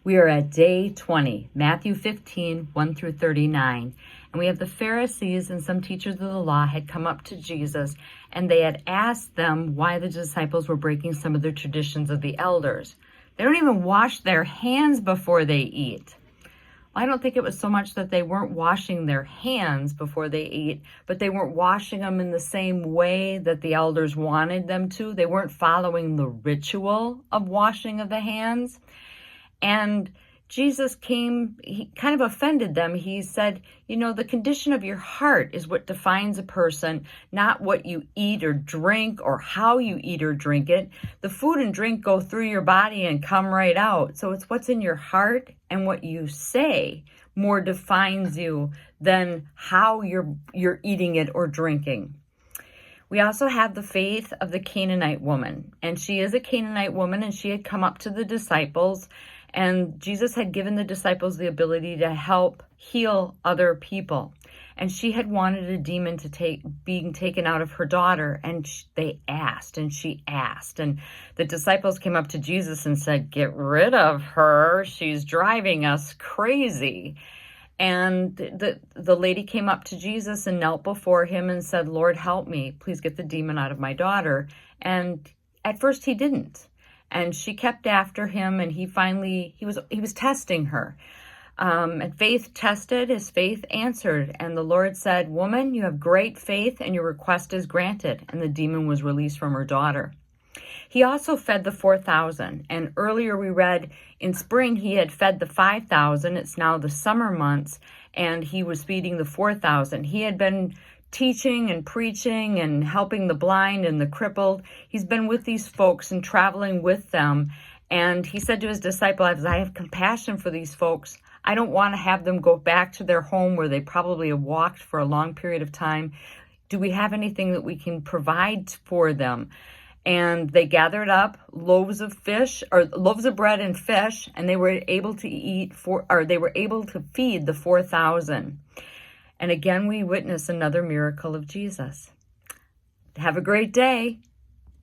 We are at day 20, Matthew 15, 1 through 39. And we have the Pharisees and some teachers of the law had come up to Jesus, and they had asked them why the disciples were breaking some of the traditions of the elders. They don't even wash their hands before they eat. I don't think it was so much that they weren't washing their hands before they eat, but they weren't washing them in the same way that the elders wanted them to. They weren't following the ritual of washing of the hands. And Jesus came, he kind of offended them. He said, the condition of your heart is what defines a person, not what you eat or drink or how you eat or drink it. The food and drink go through your body and come right out. So it's what's in your heart and what you say more defines you than how you're eating it or drinking. We also have the faith of the Canaanite woman, and she is a Canaanite woman, and she had come up to the disciples, and Jesus had given the disciples the ability to help heal other people. And she had wanted a demon being taken out of her daughter, and they asked, and she asked. And the disciples came up to Jesus and said, "Get rid of her. She's driving us crazy." And the lady came up to Jesus and knelt before him and said, "Lord, help me. Please get the demon out of my daughter." And at first he didn't. And she kept after him, and he was testing her. And faith tested, his faith answered. And the Lord said, "Woman, you have great faith, and your request is granted." And the demon was released from her daughter. He also fed the 4,000. And earlier we read in spring he had fed the 5,000. It's now the summer months, and he was feeding the 4,000. He had been teaching and preaching and helping the blind and the crippled. He's been with these folks and traveling with them. And he said to his disciples, "I have compassion for these folks. I don't want to have them go back to their home where they probably have walked for a long period of time. Do we have anything that we can provide for them?" And they gathered up loaves of bread and fish, and they were able to feed the 4,000. And again, we witness another miracle of Jesus. Have a great day.